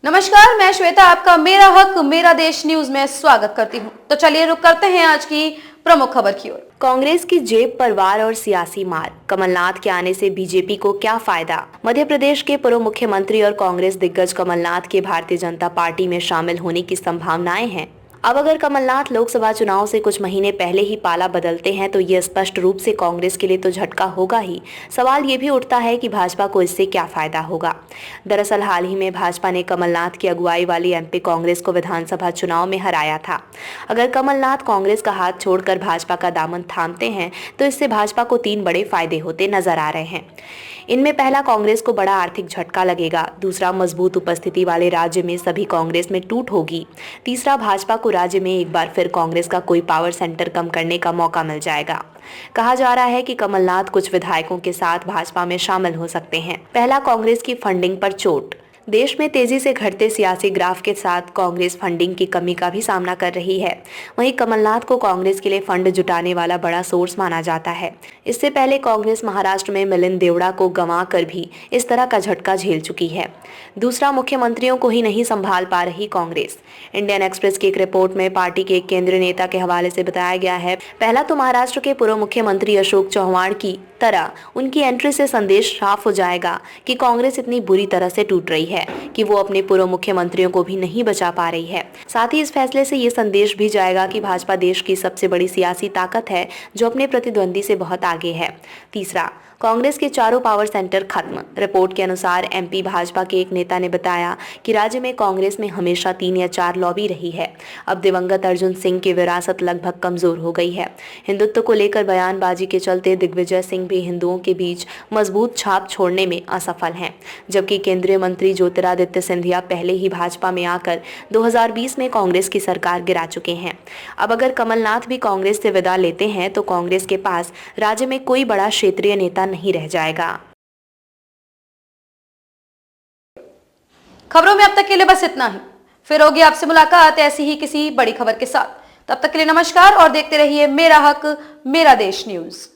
नमस्कार, मैं श्वेता आपका मेरा हक मेरा देश न्यूज में स्वागत करती हूं। तो चलिए रुक करते हैं आज की प्रमुख खबर की ओर। कांग्रेस की जेब पर वार और सियासी मार, कमलनाथ के आने से बीजेपी को क्या फायदा? मध्य प्रदेश के पूर्व मुख्यमंत्री और कांग्रेस दिग्गज कमलनाथ के भारतीय जनता पार्टी में शामिल होने की संभावनाएं हैं। अब अगर कमलनाथ लोकसभा चुनाव से कुछ महीने पहले ही पाला बदलते हैं तो ये स्पष्ट रूप से कांग्रेस के लिए तो झटका होगा ही। सवाल ये भी उठता है कि भाजपा को इससे क्या फायदा होगा। दरअसल हाल ही में भाजपा ने कमलनाथ की अगुवाई वाली एमपी कांग्रेस को विधानसभा चुनाव में हराया था। अगर कमलनाथ कांग्रेस का हाथ छोड़कर भाजपा का दामन थामते हैं तो इससे भाजपा को 3 बड़े फायदे होते नजर आ रहे हैं। इनमें पहला, कांग्रेस को बड़ा आर्थिक झटका लगेगा। दूसरा, मजबूत उपस्थिति वाले राज्य में सभी कांग्रेस में टूट होगी। तीसरा, भाजपा को राज्य में एक बार फिर कांग्रेस का कोई पावर सेंटर कम करने का मौका मिल जाएगा। कहा जा रहा है कि कमलनाथ कुछ विधायकों के साथ भाजपा में शामिल हो सकते हैं। पहला, कांग्रेस की फंडिंग पर चोट। देश में तेजी से घटते सियासी ग्राफ के साथ कांग्रेस फंडिंग की कमी का भी सामना कर रही है। वहीं कमलनाथ को कांग्रेस के लिए फंड जुटाने वाला बड़ा सोर्स माना जाता है। इससे पहले कांग्रेस महाराष्ट्र में मिलिंद देवड़ा को गंवा कर भी इस तरह का झटका झेल चुकी है। दूसरा, मुख्यमंत्रियों को ही नहीं संभाल पा रही कांग्रेस। इंडियन एक्सप्रेस की एक रिपोर्ट में पार्टी के एक केंद्रीय नेता के हवाले से बताया गया है, पहला तो महाराष्ट्र के पूर्व मुख्यमंत्री अशोक चव्हाण की तरह उनकी एंट्री से संदेश साफ हो जाएगा कि कांग्रेस इतनी बुरी तरह से टूट रही है कि वो अपने पूर्व मुख्यमंत्रियों को भी नहीं बचा पा रही है। साथ ही इस फैसले से ये संदेश भी जाएगा कि भाजपा देश की सबसे बड़ी सियासी ताकत है जो अपने प्रतिद्वंदी से बहुत आगे है। तीसरा, कांग्रेस के चारों पावर सेंटर खत्म। रिपोर्ट के अनुसार एमपी भाजपा के एक नेता ने बताया कि राज्य में कांग्रेस में हमेशा 3 या 4 लॉबी रही है। अब दिवंगत अर्जुन सिंह की विरासत लगभग कमजोर हो गई है। हिंदुत्व को लेकर बयानबाजी के चलते दिग्विजय सिंह भी हिंदुओं के बीच मजबूत छाप छोड़ने में असफल हैं, जबकि केंद्रीय मंत्री ज्योतिरादित्य सिंधिया पहले ही भाजपा में आकर 2020 में कांग्रेस की सरकार गिरा चुके हैं। अब अगर कमलनाथ भी कांग्रेस से विदा लेते हैं तो कांग्रेस के पास राज्य में कोई बड़ा क्षेत्रीय नेता नहीं रह जाएगा। खबरों में अब तक के लिए बस इतना ही। फिर होगी आपसे मुलाकात ऐसी ही किसी बड़ी खबर के साथ। तब तक के लिए नमस्कार और देखते रहिए मेरा हक मेरा देश न्यूज।